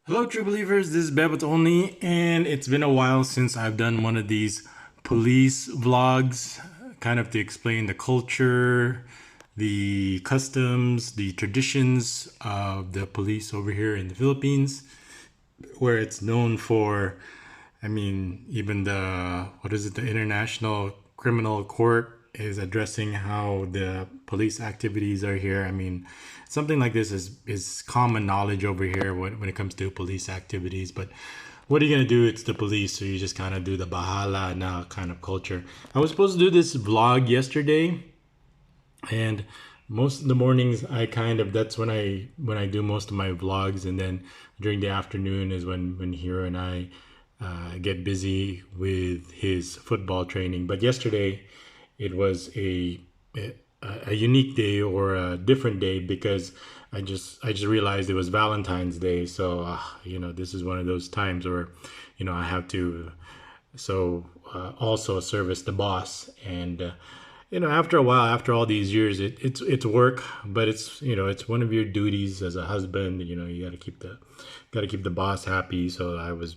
Hello, true believers. This is Babbitt Only, and it's been a while since I've done one of these police vlogs, kind of to explain the culture, the customs, the traditions of the police over here in the Philippines, where it's known for, even the International Criminal Court is addressing how the police activities are here. Something like this is common knowledge over here when it comes to police activities. But what are you gonna do? It's the police, so you just kind of do the bahala na kind of culture. I was supposed to do this vlog yesterday, and most of the mornings that's when I do most of my vlogs, and then during the afternoon is when Hero and I get busy with his football training. But yesterday it was a unique day, or a different day, because I just realized it was Valentine's Day. So this is one of those times where I have to also service the boss. And after a while, after all these years, it's work, but it's one of your duties as a husband. You got to keep the boss happy. So I was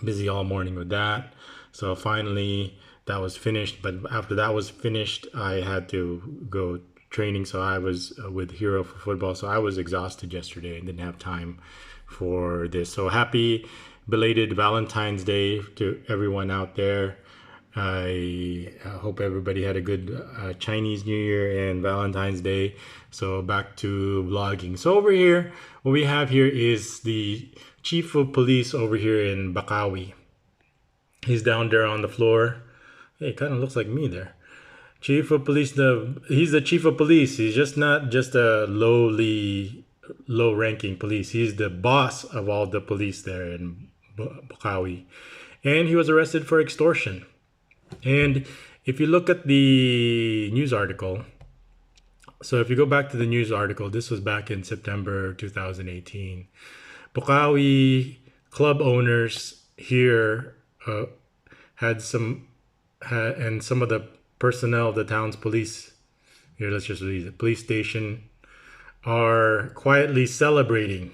busy all morning with that. So finally that was finished. But after that was finished, I had to go training. So I was with Hero for football. So I was exhausted yesterday and didn't have time for this. So happy belated Valentine's Day to everyone out there. I hope everybody had a good Chinese New Year and Valentine's Day. So back to vlogging. So over here, what we have here is the chief of police over here in Bocaue. He's down there on the floor. Hey, it kind of looks like me there. Chief of police. He's the chief of police. He's just not just a low-ranking police. He's the boss of all the police there in Bocaue, and he was arrested for extortion. And if you look at the news article, so if you go back to the news article, this was back in September 2018. Bocaue club owners here and some of the personnel of the town's police, here let's just read it, police station, are quietly celebrating.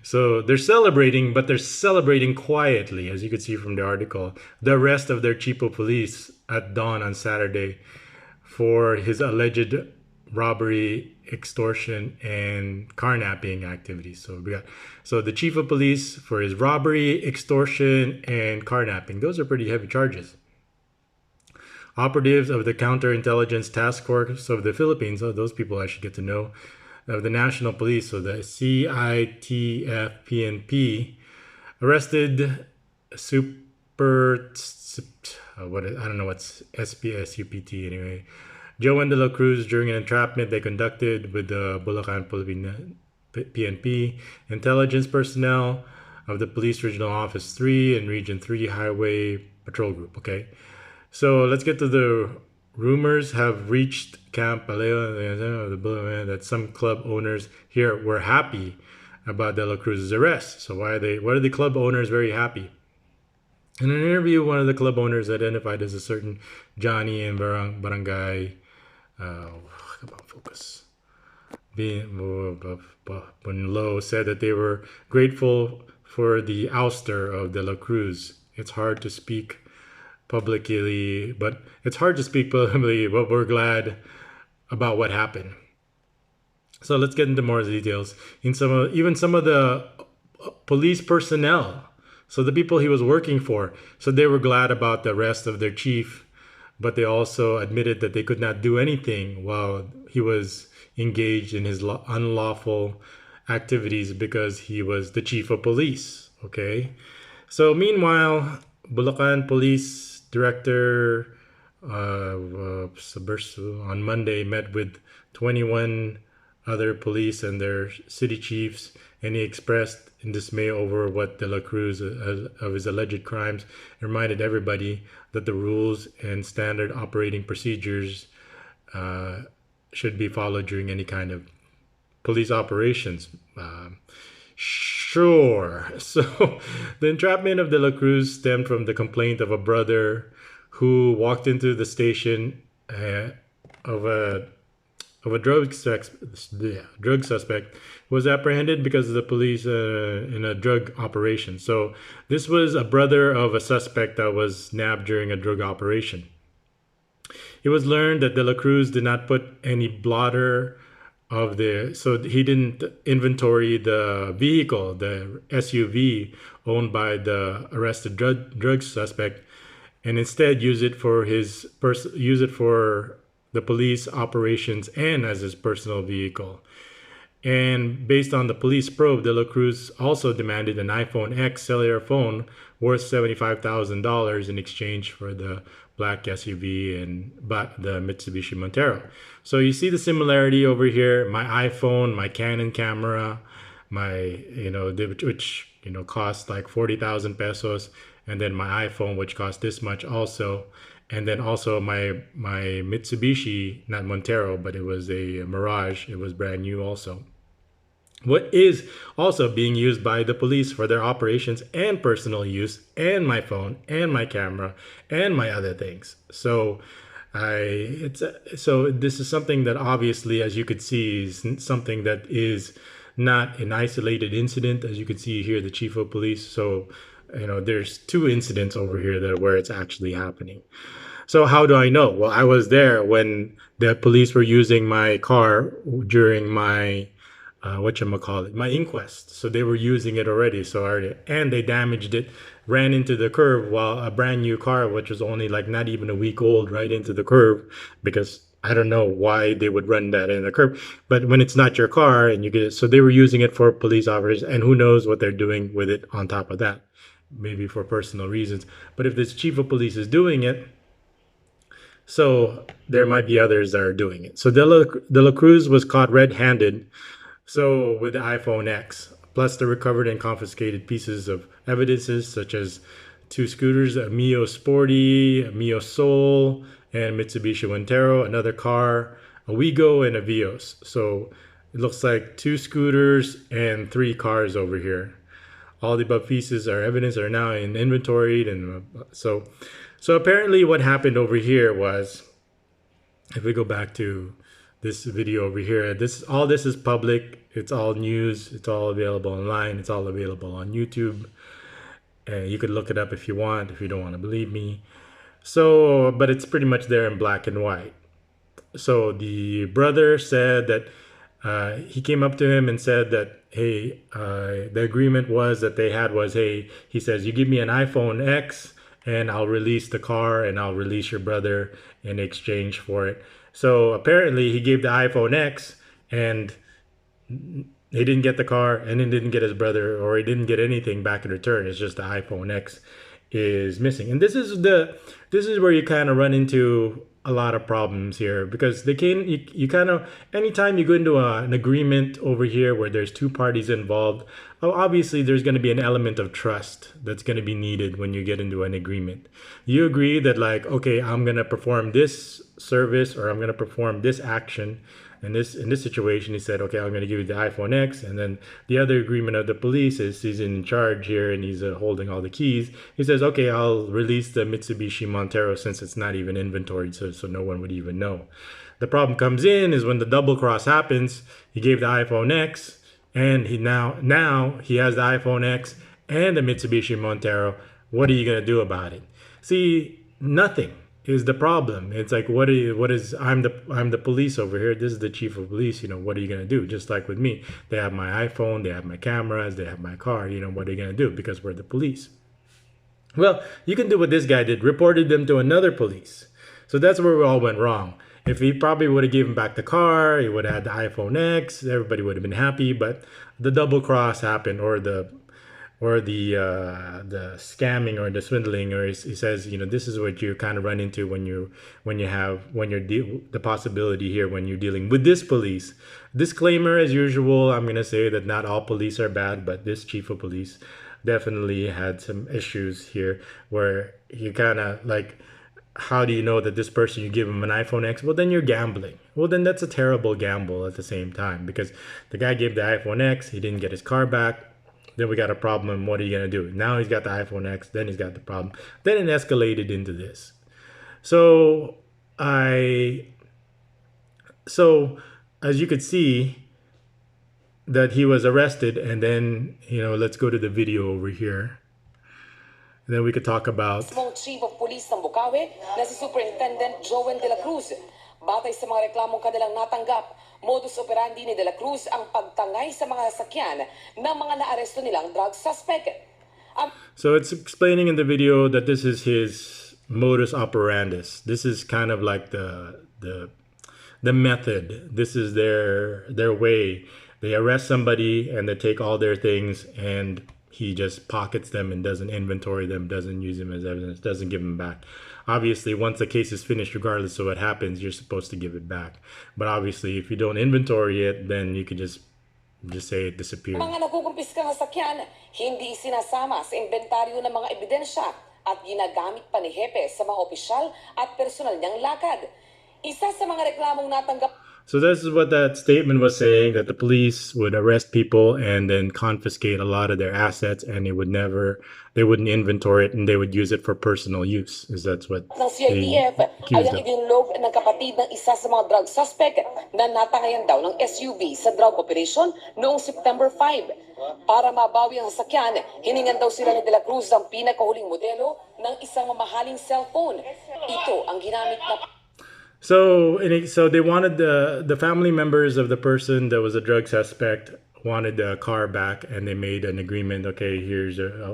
So they're celebrating, but they're celebrating quietly, as you could see from the article, the arrest of their chief of police at dawn on Saturday for his alleged robbery, extortion, and carnapping activities. So the chief of police for his robbery, extortion, and carnapping. Those are pretty heavy charges. Operatives of the Counterintelligence Task Force of the Philippines, those people I should get to know, of the National Police, so the CITF-PNP, arrested I don't know what's SPSUPT anyway, Joan de la Cruz during an entrapment they conducted with the Bulacan PNP intelligence personnel of the Police Regional Office 3 and Region 3 Highway Patrol Group. Okay, so let's get to the rumors have reached Camp Paleo that some club owners here were happy about De La Cruz's arrest. So why are the club owners very happy? In an interview, one of the club owners identified as a certain Johnny in Barangay come on, focus. Bunlo said that they were grateful for the ouster of De La Cruz. It's hard to speak publicly, but we're glad about what happened. So let's get into more details. Even some of the police personnel, so the people he was working for, so they were glad about the arrest of their chief, but they also admitted that they could not do anything while he was engaged in his unlawful activities because he was the chief of police. Okay, so meanwhile, Bulacan Police Director Saberso on Monday met with 21 other police and their city chiefs, and he expressed in dismay over what De La Cruz of his alleged crimes, and reminded everybody that the rules and standard operating procedures should be followed during any kind of police operations. Sure. So the entrapment of De La Cruz stemmed from the complaint of a brother who walked into the station of a of a drug suspect was apprehended because of the police in a drug operation. So this was a brother of a suspect that was nabbed during a drug operation. It was learned that De La Cruz did not put any blotter of the, so he didn't inventory the vehicle, the SUV owned by the arrested drug suspect, and instead use it for the police operations and as his personal vehicle. And based on the police probe, De La Cruz also demanded an iPhone X cellular phone worth $75,000 in exchange for the black SUV and the Mitsubishi Montero. So you see the similarity over here. My iPhone, my Canon camera, my which cost like 40,000 pesos, and then my iPhone, which cost this much also, and then also my Mitsubishi, not Montero, but it was a Mirage. It was brand new also. What is also being used by the police for their operations and personal use, and my phone and my camera and my other things. So so this is something that obviously, as you could see, is something that is not an isolated incident. As you can see here, the chief of police. So there's two incidents over here where it's actually happening. So how do I know? Well, I was there when the police were using my car during my my inquest. So they were using it already. And they damaged it, ran into the curb while a brand new car, which was only like not even a week old, right into the curb, because I don't know why they would run that in the curb. But when it's not your car and you get it, so they were using it for police officers, and who knows what they're doing with it on top of that, maybe for personal reasons. But if this chief of police is doing it, so there might be others that are doing it. So De La Cruz was caught red-handed, so with the iPhone X, plus the recovered and confiscated pieces of evidences such as two scooters, a Mio Sporty, a Mio Soul, and Mitsubishi Montero, another car, a Wigo, and a Vios. So it looks like two scooters and three cars over here. All the above pieces are evidence are now in inventoried, and so apparently what happened over here was, if we go back to this video over here, all this is public. It's all news. It's all available online. It's all available on YouTube. You could look it up if you want, if you don't want to believe me. So, but it's pretty much there in black and white. So the brother said that he came up to him and said that, hey, the agreement was that they had was, hey, he says, you give me an iPhone X and I'll release the car and I'll release your brother in exchange for it. So apparently he gave the iPhone X and he didn't get the car, and he didn't get his brother, or he didn't get anything back in return. It's just the iPhone X is missing. And this is where you kind of run into a lot of problems here, because you kind of, anytime you go into an agreement over here where there's two parties involved, obviously there's going to be an element of trust that's going to be needed when you get into an agreement. You agree that, like, okay, I'm going to perform this service, or I'm going to perform this action. In this situation, he said, okay, I'm going to give you the iPhone X. And then the other agreement of the police is he's in charge here and he's holding all the keys. He says, okay, I'll release the Mitsubishi Montero since it's not even inventoried, so no one would even know. The problem comes in is when the double cross happens. He gave the iPhone X, and he now he has the iPhone X and the Mitsubishi Montero. What are you going to do about it? See, nothing is the problem. It's like, I'm the police over here. This is the chief of police. What are you going to do? Just like with me, they have my iPhone, they have my cameras, they have my car. What are you going to do? Because we're the police. Well, you can do what this guy did, reported them to another police. So that's where we all went wrong. If he probably would have given back the car, he would have had the iPhone X, everybody would have been happy, but the double cross happened, or the scamming or the swindling, or he says, this is what you kind of run into when you're the possibility here when you're dealing with this police. Disclaimer, as usual, I'm going to say that not all police are bad, but this chief of police definitely had some issues here where you kind of like, how do you know that this person, you give him an iPhone X? Well, then you're gambling. Well, then that's a terrible gamble at the same time, because the guy gave the iPhone X, he didn't get his car back. Then we got a problem. What are you going to do? Now he's got the iPhone X. Then he's got the problem. Then it escalated into this. So so as you could see that he was arrested, and then let's go to the video over here. And then we could talk about Chief of Police ng Bocaue na si Superintendent Joel de la Cruz. Batay sa mga reklamong kanilang natanggap, modus operandi ni de la Cruz ang pagtangay sa mga sasakyan ng mga naaresto nilang drug suspect. So it's explaining in the video that this is his modus operandus. This is kind of like the method. This is their way. They arrest somebody and they take all their things, and he just pockets them and doesn't inventory them, doesn't use them as evidence, doesn't give them back. Obviously, once the case is finished, regardless of what happens, you're supposed to give it back. But obviously, if you don't inventory it, then you could just say it disappeared. Mga nakukumpiskang sasakyan, hindi sinasama sa inventaryo ng mga ebidensya at ginagamit pa ni Hepe sa mga opisyal at personal niyang lakad. Isa sa mga reklamong natanggap. So this is what that statement was saying, that the police would arrest people and then confiscate a lot of their assets, and they wouldn't inventory it, and they would use it for personal use. Is that's what ng CIDF ay ang idinulog ng kapatid ng isa sa mga drug suspect na natangayan daw ng SUV sa drug operation noong September 5. Para mabawi ang sasakyan, hiningan daw sila ni De La Cruz ang pinakahuling modelo ng isang mamahaling cellphone. Ito ang ginamit na. So they wanted the family members of the person that was a drug suspect wanted the car back, and they made an agreement. Okay,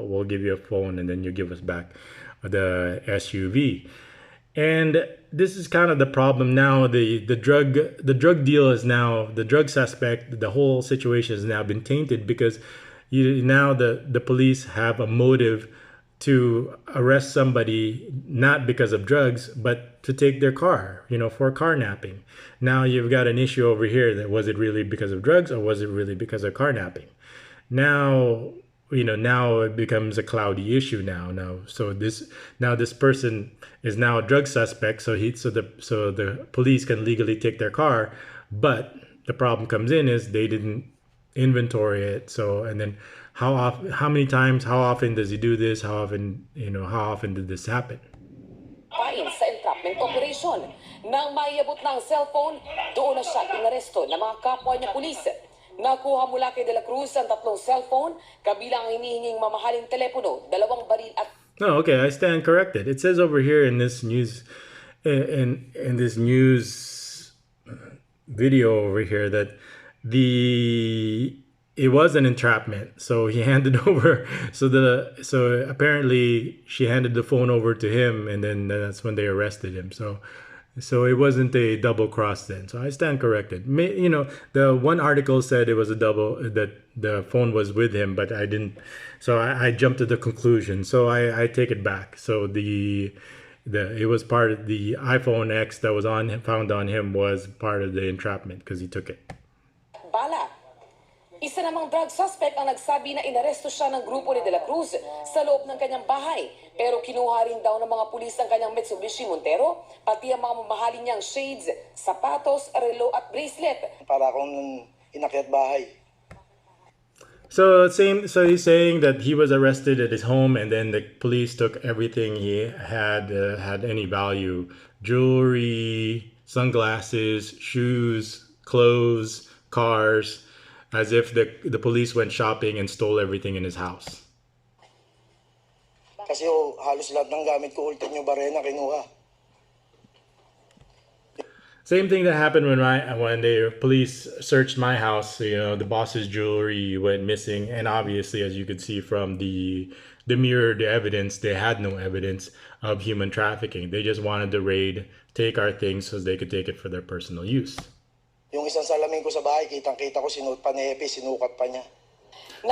we'll give you a phone, and then you give us back the SUV. And this is kind of the problem now. The drug deal is now, the drug suspect, the whole situation has now been tainted, because now the police have a motive to arrest somebody not because of drugs, but to take their car, for carnapping. Now you've got an issue over here that, was it really because of drugs, or was it really because of carnapping? Now, now it becomes a cloudy issue now. So this person is now a drug suspect, so the police can legally take their car, but the problem comes in is they didn't inventory it. So, and then how often does he do this? How often did this happen? Pain sa entrapment operation. Nang maiabot na ang cellphone, doon na siya inaresto ng mga kapwa niya pulis. Nakuha mula kay De La Cruz ang 3 cellphone, kabilang ang hinihinging mamahaling telepono, 2 baril at... No, okay, I stand corrected. It says over here in this news, in this news video over here, that it was an entrapment. So he handed over. So apparently she handed the phone over to him, and then that's when they arrested him. So it wasn't a double cross then. So I stand corrected. The one article said it was a double, that the phone was with him, but I didn't. So I jumped to the conclusion. So I take it back. So it was part of the iPhone X that was found on him was part of the entrapment, because he took it. Bala. Isa namang drug suspect ang nagsabi na inaresto siya ng grupo ni De La Cruz sa loob ng kanyang bahay. Pero kinuha rin daw ng mga pulis ang kanyang Mitsubishi Montero, pati ang mga mamahalin niyang shades, sapatos, relo at bracelet. Para akong inakyat bahay. So he's saying that he was arrested at his home, and then the police took everything he had any value: jewelry, sunglasses, shoes, clothes, cars. As if the police went shopping and stole everything in his house. Kasi halos lahat ng gamit ko, ultimo barena kinuha. Same thing that happened when the police searched my house. The boss's jewelry went missing, and obviously, as you could see from the mirrored evidence, they had no evidence of human trafficking. They just wanted the raid, take our things so they could take it for their personal use. Yung isang salamin ko sa bahay, kitang-kita ko, sinuot pa ni Epi, sinukat pa niya.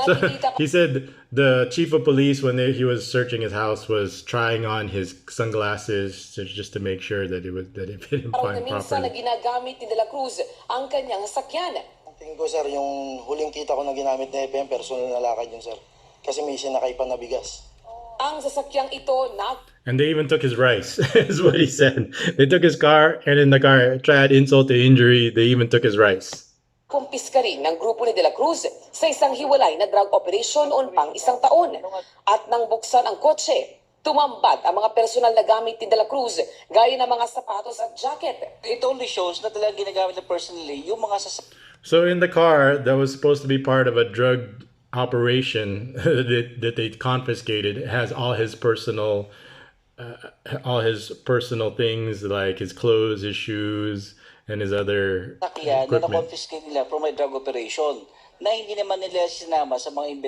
So he said the chief of police, when he was searching his house, was trying on his sunglasses just to make sure that it fit him fine properly. Na ginagamit ni De La Cruz ang kanyang sakyan. Tingin ko, sir, yung huling kita ko na ginamit ni Epi, personal na lakad yun, sir. Kasi may sinakay pa na bigas. Ang sasakyang ito and they even took his rice, is what he said. They took his car, and in the car, tried insult to injury, they even took his rice. Kumpiska rin ng grupo ni De La Cruz sa isang hiwalay na drug operation noon pang 1 taon. At nang buksan ang kotse, Tumambad ang mga personal na gamit ni De La Cruz, gaya ng mga sapatos at jacket. It only shows na talagang ginagamit na personally yung mga So in the car that was supposed to be part of a drug operation that they confiscated, it has all his personal things like his clothes, his shoes, and his other sasakyan na equipment. na-confiscate nila from a drug operation na hindi naman nila sinama sa mga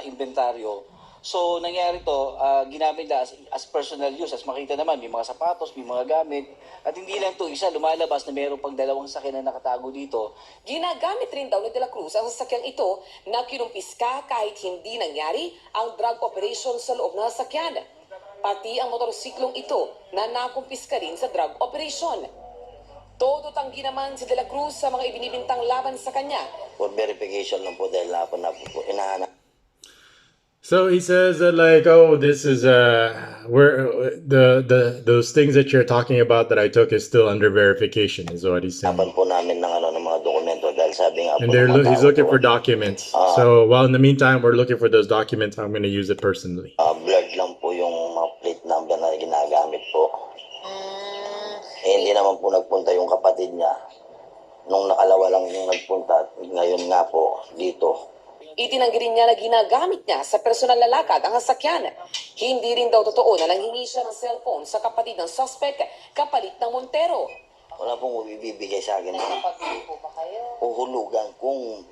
inventaryo. So, nangyari to, ginamit nila as personal use. As makita naman, may mga sapatos, may mga gamit. At hindi lang to isa, lumalabas na mayroon pang dalawang sakyan na nakatago dito. Ginagamit rin daw ni De La Cruz ang sasakyang ito na kinumpiska kahit hindi nangyari ang drug operation sa loob ng sasakyan. Pati ang motorsiklong ito na nakumpiska rin sa drug operation. Todo tanggi naman si De La Cruz sa mga ibinibintang laban sa kanya. For verification lang po dahil ako na po inahanap. So he says that like, oh, this is where those things that you're talking about that I took is still under verification, is what he's saying. Hanapan po namin ng ng mga dokumento dahil sabi nga po And he's looking for documents. So while in the meantime we're looking for those documents, I'm going to use it personally. Blurred lang po yung mga plate number na ginagamit po. Hindi naman po nagpunta yung kapatid niya. Nung nakalawa lang yung nagpunta, ngayon nga po dito. Itinanggi rin niya na ginagamit niya sa personal na lakad ang sasakyan. Hindi rin daw totoo na nanghingi siya ng cellphone sa kapatid ng suspect kapalit ng Montero. Wala pong ibibigay sa akin. Nakapagpili po ba kayo? Uhulugan kung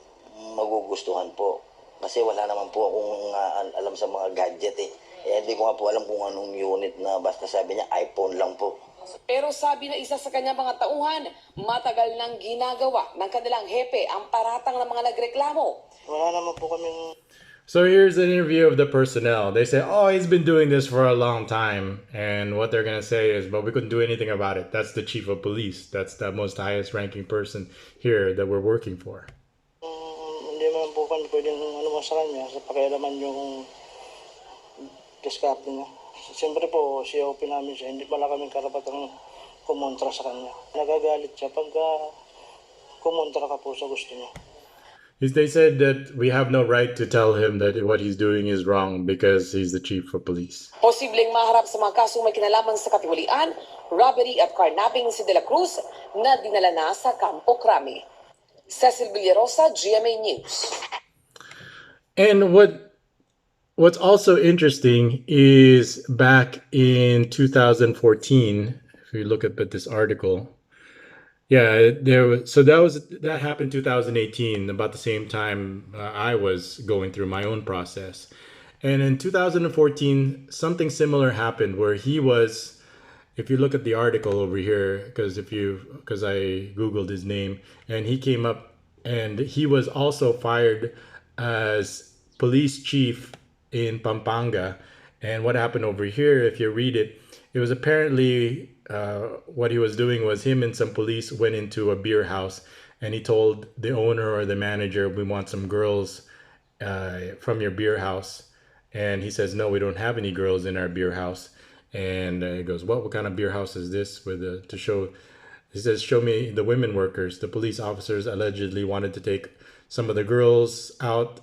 magugustuhan po. Kasi wala naman po akong alam sa mga gadget eh. Hindi ko nga po alam kung anong unit na basta sabi niya iPhone lang po. Pero sabi na isa sa kanyang mga tauhan, matagal nang ginagawa ng kanilang hepe ang paratang ng mga nagreklamo. Wala naman po kaming... So here's an interview of the personnel. They say, oh, he's been doing this for a long time. And what they're going to say is, but we couldn't do anything about it. That's the chief of police. That's the most highest ranking person here that we're working for. Hindi man po kami pwedeng sa kanya sa pakialaman yung diskarte niya. Siyempre po, COP namin siya. Hindi pala kaming karapatang kumontra sa kanya. Nagagalit siya pagka kumontra ka po sa gusto niya. They said that we have no right to tell him that what he's doing is wrong because he's the chief of police. Posibleng maharap sa mga kasong may kinalaman sa katiwalian, robbery at carnapping si De La Cruz na dinala na sa Campo Crame. Cecil Villarosa, GMA News. And what's also interesting is back in 2014, if you look at this article, yeah, that happened 2018, about the same time I was going through my own process. And in 2014, something similar happened where he was, if you look at the article over here, because I Googled his name, and he came up and he was also fired as police chief in Pampanga. And what happened over here, if you read it, it was apparently what he was doing was him and some police went into a beer house and he told the owner or the manager, we want some girls from your beer house. And he says, no, we don't have any girls in our beer house. And he goes, what kind of beer house is this? He says, show me the women workers. The police officers allegedly wanted to take some of the girls out,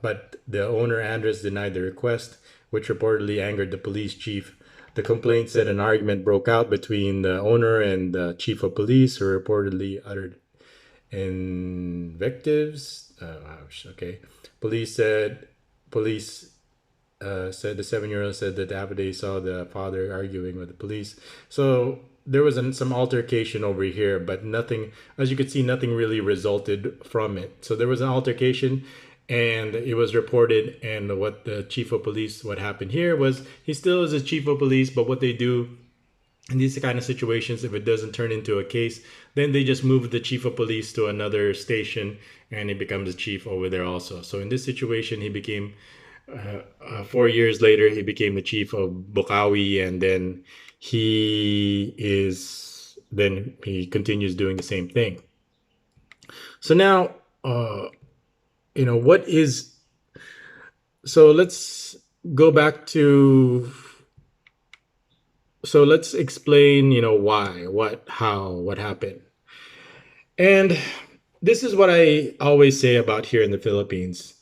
but the owner, Andres, denied the request, which reportedly angered the police chief. The complaint said an argument broke out between the owner and the chief of police, who reportedly uttered invectives. Okay. Police said the 7-year-old said that after they saw the father arguing with the police. So there was some altercation over here, but nothing, as you could see, nothing really resulted from it. So there was an altercation and it was reported, and what the chief of police, what happened here was he still is a chief of police, but what they do in these kind of situations, if it doesn't turn into a case, then they just move the chief of police to another station and he becomes a chief over there also. So in this situation, he became 4 years later, he became the chief of Bocaue, and then he continues doing the same thing. So now, so let's go back to, so let's explain, why, what, how, what happened. And this is what I always say about here in the Philippines.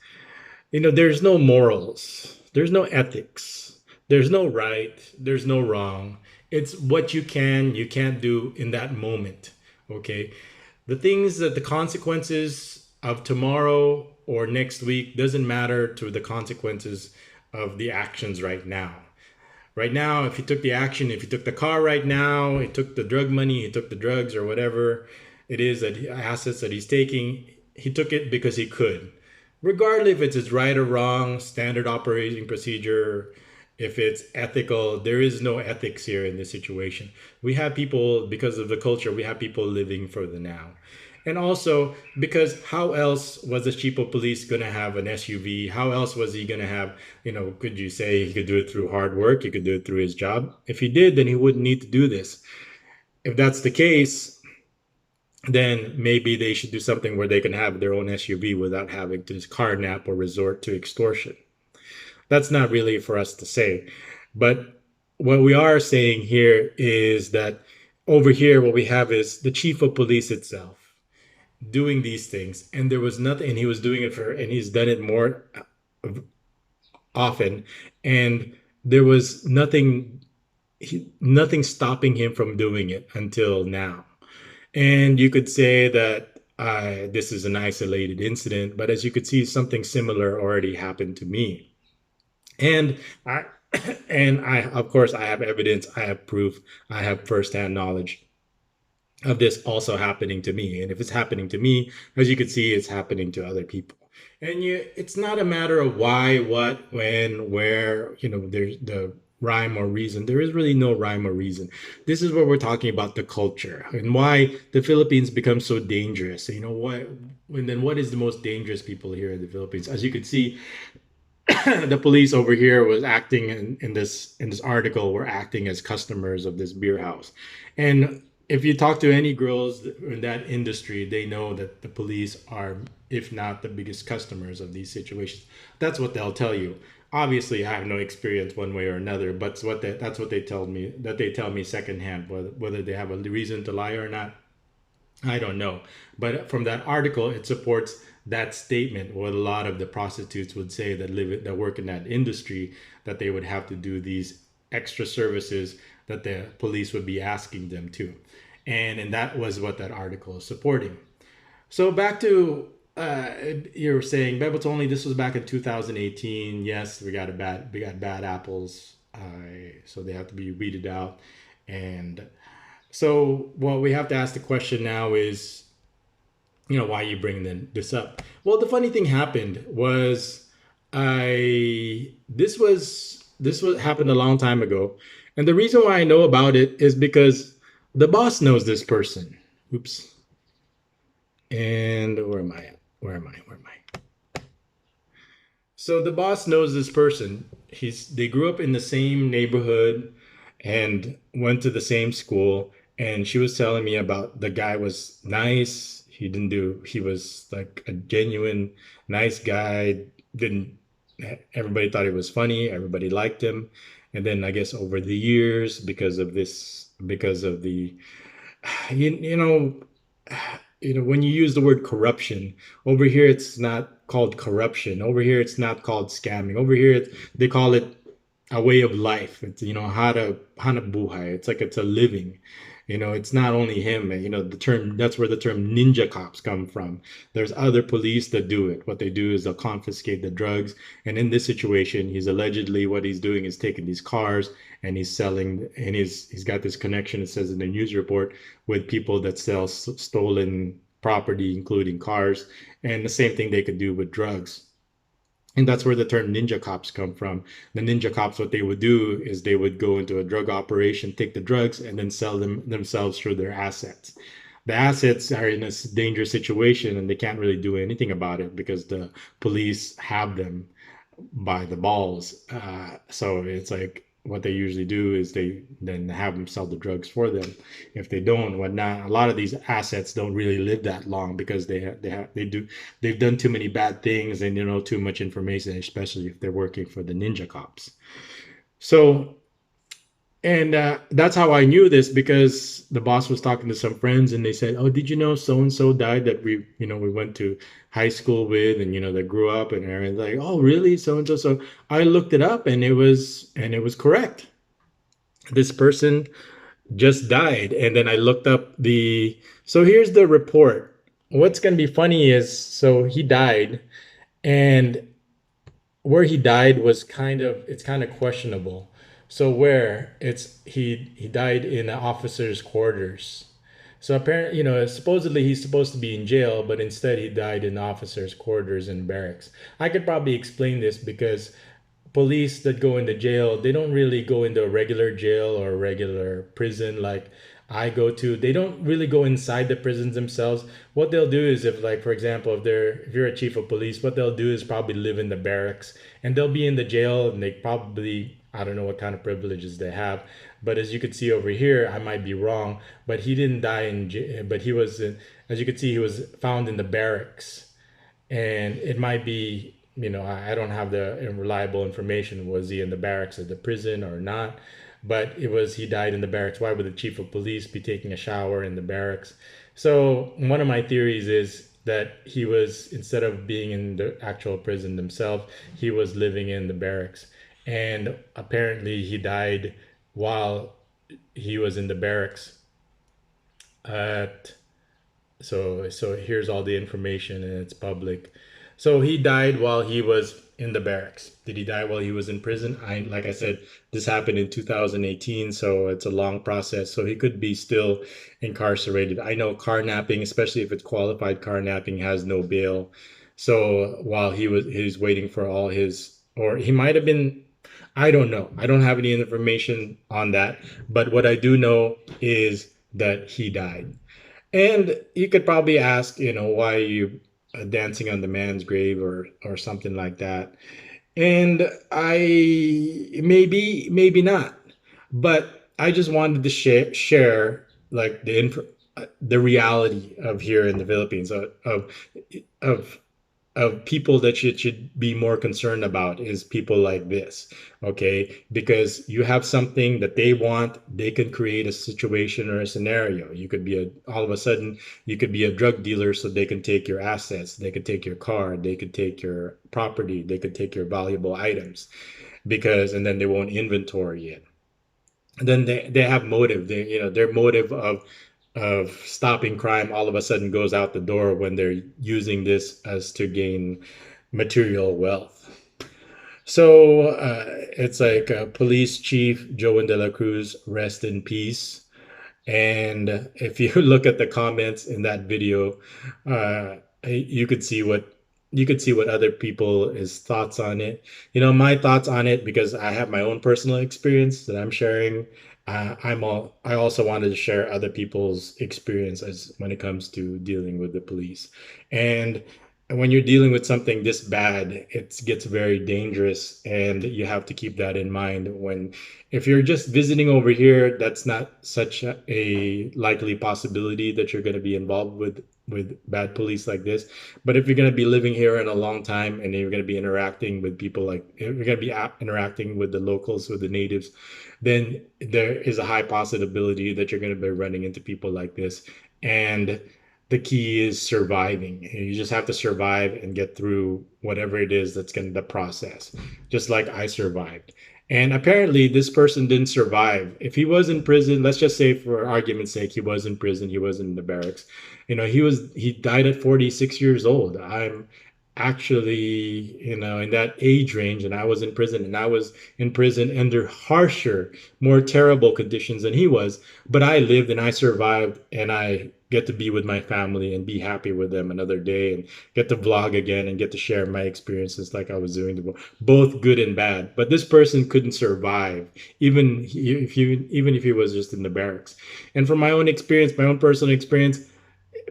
There's no morals. There's no ethics. There's no right, there's no wrong. It's what you can't do in that moment. Okay. The things that the consequences of tomorrow or next week doesn't matter to the consequences of the actions right now. Right now, if he took the action, if he took the car right now, he took the drug money, he took the drugs or whatever it is that assets that he's taking, he took it because he could. Regardless if it's right or wrong, standard operating procedure, if it's ethical, there is no ethics here in this situation. We have people, because of the culture, we have people living for the now. And also because how else was the chief of police going to have an SUV? How else was he going to have, could you say he could do it through hard work? He could do it through his job. If he did, then he wouldn't need to do this. If that's the case, then maybe they should do something where they can have their own SUV without having to carnap or resort to extortion. That's not really for us to say. But what we are saying here is that over here, what we have is the chief of police itself doing these things, and there was nothing, and he was doing it and he's done it more often, and there was nothing stopping him from doing it until now. And you could say that this is an isolated incident, but as you could see, something similar already happened to me. And I, and I, of course, I have evidence, I have proof, I have firsthand knowledge of this also happening to me. And if it's happening to me, as you can see, it's happening to other people. And it's not a matter of why, what, when, where, there's the rhyme or reason. There is really no rhyme or reason. This is where we're talking about the culture and why the Philippines become so dangerous. And then what is the most dangerous people here in the Philippines? As you could see, the police over here was acting in this article were acting as customers of this beer house. And if you talk to any girls in that industry, they know that the police are, if not the biggest customers of these situations. That's what they'll tell you. Obviously, I have no experience one way or another, but that's what they tell me. That they tell me secondhand. Whether they have a reason to lie or not, I don't know. But from that article, it supports that statement. What a lot of the prostitutes would say that work in that industry, that they would have to do these extra services that the police would be asking them to. And that was what that article is supporting. So back to you're saying, Bebel only this was back in 2018. Yes, we got bad apples, so they have to be weeded out. And so what we have to ask the question now is, why you bring this up? Well, the funny thing happened was this was happened a long time ago, and the reason why I know about it is because the boss knows this person. Oops. And where am I at? Where am I? So the boss knows this person. They grew up in the same neighborhood and went to the same school. And she was telling me about the guy was nice. He was like a genuine nice guy. Everybody thought he was funny. Everybody liked him. And then I guess over the years, because of the, when you use the word corruption, over here it's not called corruption. Over here it's not called scamming. Over here they call it a way of life. It's hanap buhay. It's like it's a living. It's not only him. That's where the term ninja cops come from. There's other police that do it. What they do is they'll confiscate the drugs. And in this situation, what he's doing is taking these cars and he's selling, and he's got this connection, it says in the news report, with people that sell stolen property, including cars. And the same thing they could do with drugs. And that's where the term ninja cops come from. The ninja cops, what they would do is they would go into a drug operation, take the drugs, and then sell them themselves through their assets. The assets are in a dangerous situation and they can't really do anything about it because the police have them by the balls. So it's like what they usually do is they then have them sell the drugs for them. If they don't, whatnot, a lot of these assets don't really live that long because they've done too many bad things and too much information, especially if they're working for the ninja cops. So And that's how I knew this, because the boss was talking to some friends and they said, "Oh, did you know so and so died that we went to high school with, and that grew up?" And everything. Like, "Oh, really? So and so." So I looked it up, and it was correct. This person just died, and then I looked up the. So here's the report. What's gonna be funny is, so he died, and where he died was kind of questionable. So where it's he died in an officer's quarters. So apparently, supposedly he's supposed to be in jail, but instead he died in officers' quarters in barracks. I could probably explain this because police that go into jail, they don't really go into a regular jail or a regular prison like I go to. They don't really go inside the prisons themselves. What they'll do is, if, like, for example, if you're a chief of police, what they'll do is probably live in the barracks, and they'll be in the jail, and they probably, I don't know what kind of privileges they have. But as you can see over here, I might be wrong, but he didn't die in jail, but he was as you can see, he was found in the barracks. And it might be, I don't have the reliable information. Was he in the barracks at the prison or not? But he died in the barracks. Why would the chief of police be taking a shower in the barracks? So one of my theories is that he was, instead of being in the actual prison themselves, he was living in the barracks. And apparently he died while he was in the barracks at so here's all the information, and it's public. So he died while he was in the barracks. Did he die while he was in prison? Like I said, this happened in 2018, so it's a long process. So he could be still incarcerated. I know carnapping, especially if it's qualified carnapping, has no bail. So while he's waiting for all his, or he might have been, I don't know. I don't have any information on that. But what I do know is that he died. And you could probably ask, why are you dancing on the man's grave, or something like that. And maybe not, but I just wanted to share, like, the reality of here in the Philippines, of people that should be more concerned about is people like this. Okay, because you have something that they want, they can create a situation or a scenario. You could be all of a sudden you could be a drug dealer, so they can take your assets, they could take your car, they could take your property, they could take your valuable items, because and then they won't inventory it. And then they have motive. Their motive of stopping crime all of a sudden goes out the door when they're using this as to gain material wealth. So it's like, Police Chief Joan de la Cruz, rest in peace. And if you look at the comments in that video, you could see what other people is thoughts on it. My thoughts on it, because I have my own personal experience that I'm sharing. I also wanted to share other people's experiences when it comes to dealing with the police. And when you're dealing with something this bad, it gets very dangerous, and you have to keep that in mind. If you're just visiting over here, that's not such a likely possibility that you're going to be involved with bad police like this. But if you're going to be living here in a long time, and you're going to be interacting with people, like you're going to be interacting with the locals, with the natives, then there is a high possibility that you're going to be running into people like this. And the key is surviving. You just have to survive and get through whatever it is that's going to the process. Just like I survived. And apparently this person didn't survive. If he was in prison, let's just say for argument's sake, he was in prison, he was in the barracks. He died at 46 years old. I'm actually, in that age range, and I was in prison, and I was in prison under harsher, more terrible conditions than he was. But I lived and I survived, and I get to be with my family and be happy with them another day, and get to vlog again and get to share my experiences like I was doing before, both good and bad. But this person couldn't survive, even if he was just in the barracks. And from my own experience, my own personal experience,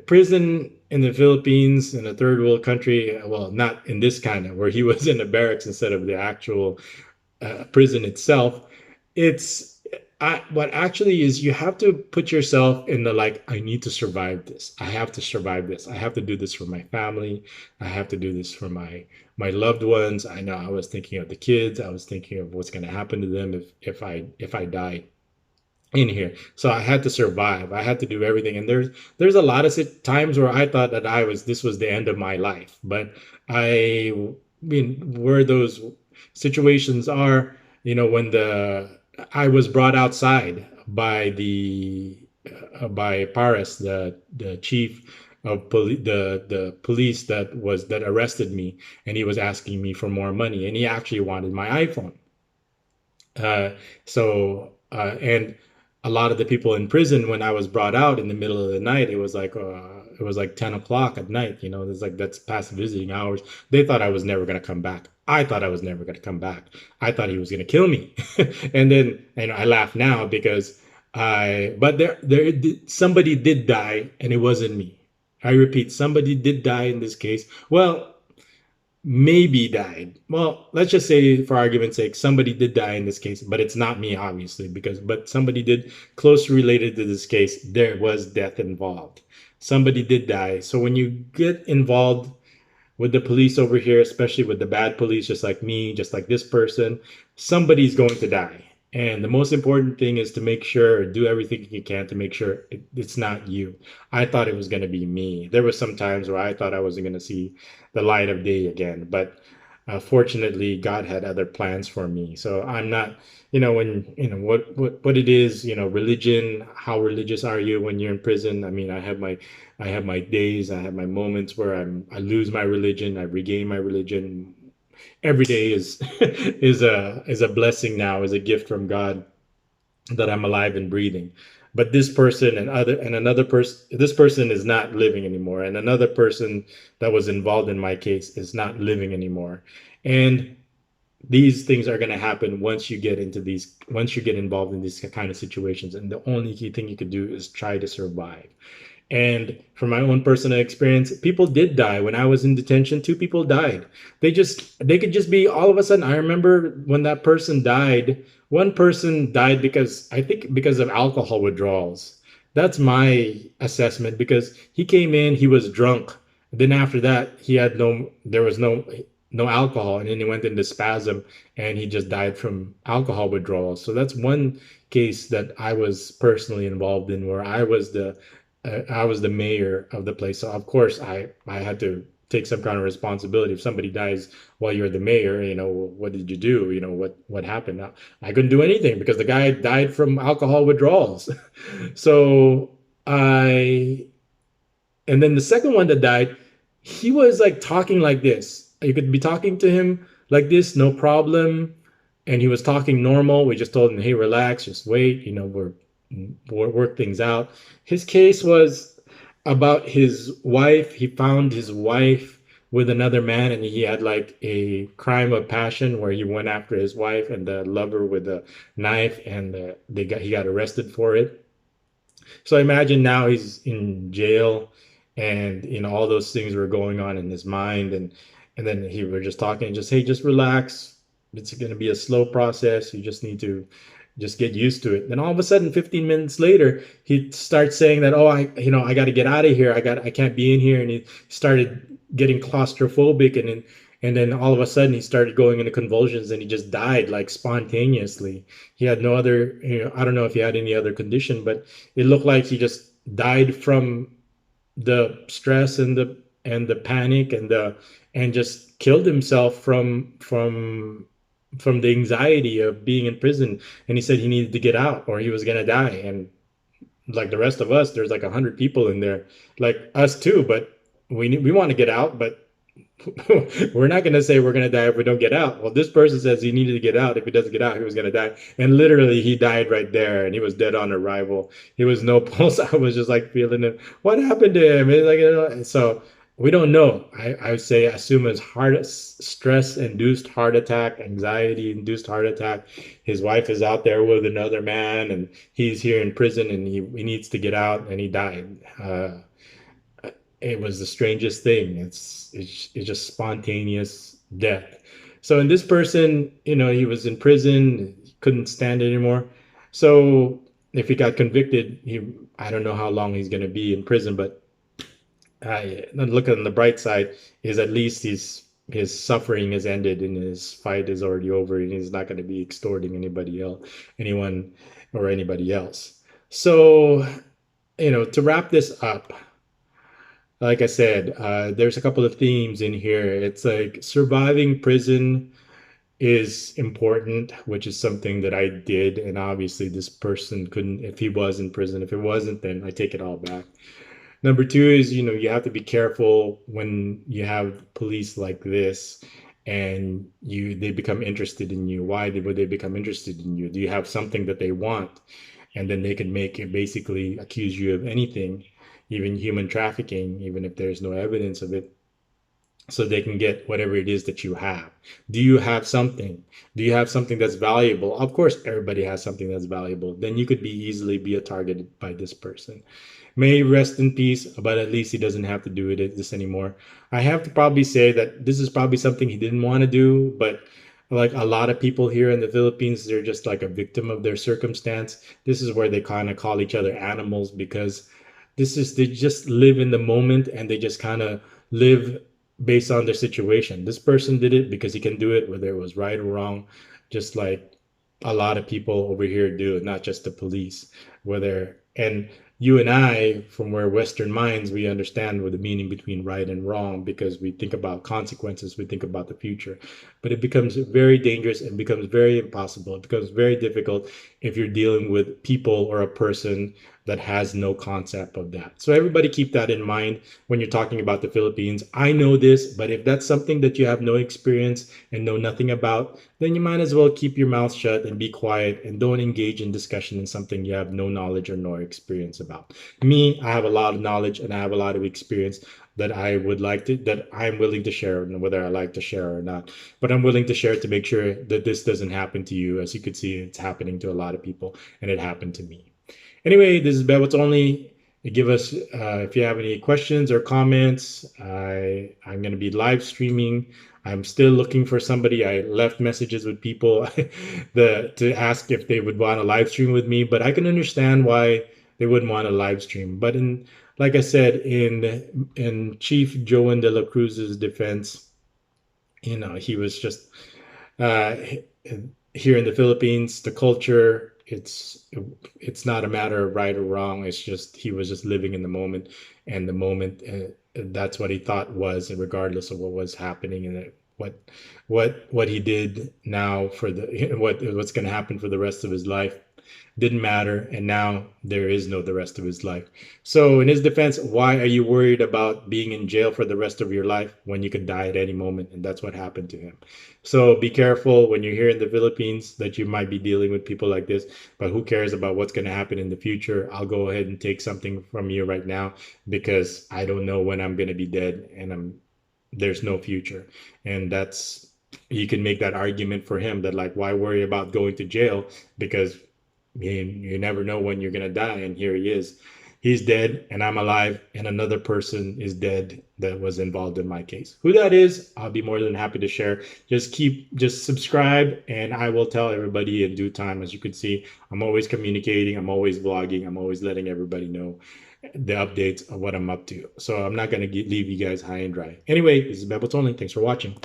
prison in the Philippines, in a third world country, well, not in this kind of, where he was in the barracks instead of the actual prison itself. What actually is, you have to put yourself in the, like, I need to survive this. I have to survive this. I have to do this for my family. I have to do this for my loved ones. I know I was thinking of the kids. I was thinking of what's going to happen to them if I die. in here. So I had to survive. I had to do everything. And there's a lot of times where I thought that this was the end of my life. But I mean, where those situations are, when I was brought outside by by Paris, the chief of the police that arrested me, and he was asking me for more money, and he actually wanted my iPhone. And a lot of the people in prison, when I was brought out in the middle of the night, it was like 10 o'clock at night. It's like that's past visiting hours. They thought I was never gonna come back. I thought I was never gonna come back. I thought he was gonna kill me. And then, I laugh now because but somebody did die, and it wasn't me. I repeat, somebody did die in this case. Well, maybe died. Well, let's just say, for argument's sake, somebody did die in this case, but it's not me, obviously, but somebody did closely related to this case. There was death involved. Somebody did die. So when you get involved with the police over here, especially with the bad police, just like me, just like this person, somebody's going to die. And the most important thing is to make sure, do everything you can to make sure it's not you. I thought it was going to be me. There were some times where I thought I wasn't going to see the light of day again, but fortunately, God had other plans for me. So I'm not, when what it is, religion. How religious are you when you're in prison? I mean, I have my days, I have my moments where I lose my religion, I regain my religion. Every day is is a blessing now, is a gift from God that I'm alive and breathing. But this person and another person, this person is not living anymore, and another person that was involved in my case is not living anymore. And these things are going to happen once you get involved in these kind of situations, and the only key thing you could do is try to survive. And from my own personal experience, people did die. When I was in detention, two people died. They could just be all of a sudden. I remember when that person died, one person died because, I think, because of alcohol withdrawals. That's my assessment, because he came in, he was drunk. Then after that, there was no alcohol, and then he went into spasm, and he just died from alcohol withdrawals. So that's one case that I was personally involved in, where I was the mayor of the place. So of course I had to take some kind of responsibility. If somebody dies while you're the mayor, what did you do? What happened? I couldn't do anything because the guy died from alcohol withdrawals. So I and then the second one that died, he was like talking like this. You could be talking to him like this, no problem. And he was talking normal. We just told him, hey, relax, just wait, we'll work things out. His case was about his wife. He found his wife with another man, and he had like a crime of passion where he went after his wife and the lover with a knife, and he got arrested for it. So imagine now he's in jail, and all those things were going on in his mind, and then he were just talking, just, hey, just relax. It's going to be a slow process. You just need to just get used to it. Then all of a sudden, 15 minutes later, he starts saying that, oh, I got to get out of here. I can't be in here. And he started getting claustrophobic, and then all of a sudden he started going into convulsions, and he just died like spontaneously. He had no other, I don't know if he had any other condition, but it looked like he just died from the stress and the panic and just killed himself from the anxiety of being in prison. And he said he needed to get out or he was gonna die. And like the rest of us, there's like 100 people in there, like us too, but we want to get out, but we're not going to say we're going to die if we don't get out. Well, this person says he needed to get out. If he doesn't get out, he was going to die. And literally he died right there, and he was dead on arrival. He was no pulse. I was just like feeling him. What happened to him? It's like, so we don't know. I would say assume it's stress induced heart attack, anxiety induced heart attack. His wife is out there with another man, and he's here in prison, and he needs to get out, and he died. It was the strangest thing. It's just spontaneous death. So in this person, he was in prison, he couldn't stand it anymore. So if he got convicted, I don't know how long he's going to be in prison, but look on the bright side is at least his suffering has ended and his fight is already over, and he's not going to be extorting anyone or anybody else. So, to wrap this up, like I said, there's a couple of themes in here. It's like surviving prison is important, which is something that I did. And obviously, this person couldn't, if he was in prison. If it wasn't, then I take it all back. Number two is, you have to be careful when you have police like this and they become interested in you. Why would they become interested in you? Do you have something that they want? And then they can make it, basically accuse you of anything, even human trafficking, even if there's no evidence of it, so they can get whatever it is that you have. Do you have something? Do you have something that's valuable? Of course, everybody has something that's valuable. Then you could easily be a target by this person. May he rest in peace, but at least he doesn't have to do this anymore. I have to probably say that this is probably something he didn't want to do, but like a lot of people here in the Philippines, they're just like a victim of their circumstance. This is where they kind of call each other animals, because they just live in the moment, and they just kind of live based on their situation. This person did it because he can do it, whether it was right or wrong, just like a lot of people over here do, not just the police. Whether and you and I, from where Western minds, we understand what the meaning between right and wrong, because we think about consequences, we think about the future. But it becomes very dangerous and becomes very impossible. It becomes very difficult if you're dealing with people or a person that has no concept of that. So everybody keep that in mind when you're talking about the Philippines. I know this, but if that's something that you have no experience and know nothing about, then you might as well keep your mouth shut and be quiet, and don't engage in discussion in something you have no knowledge or no experience about. Me, I have a lot of knowledge and I have a lot of experience that I'm willing to share, whether I like to share or not. But I'm willing to share to make sure that this doesn't happen to you. As you could see, it's happening to a lot of people, and it happened to me. Anyway, this is What's Only. Give us if you have any questions or comments. I'm going to be live streaming. I'm still looking for somebody. I left messages with people to ask if they would want to live stream with me, but I can understand why they wouldn't want to live stream. But like I said, in Chief Joan de la Cruz's defense, he was just uh, here in the Philippines, the culture, it's not a matter of right or wrong. It's just he was just living in the moment, and the moment, that's what he thought was, regardless of what was happening, and what he did now for what's going to happen for the rest of his life didn't matter, and now there is no the rest of his life. So in his defense, why are you worried about being in jail for the rest of your life when you could die at any moment? And that's what happened to him. So be careful when you're here in the Philippines that you might be dealing with people like this, but who cares about what's going to happen in the future? I'll go ahead and take something from you right now, because I don't know when I'm going to be dead, and there's no future. And you can make that argument for him, that like, why worry about going to jail, because you never know when you're going to die. And here he is. He's dead, and I'm alive, and another person is dead that was involved in my case. Who that is, I'll be more than happy to share. Just subscribe, and I will tell everybody in due time. As you can see, I'm always communicating, I'm always vlogging, I'm always letting everybody know the updates of what I'm up to. So I'm not going to leave you guys high and dry. Anyway, this is Bebo Tony. Thanks for watching.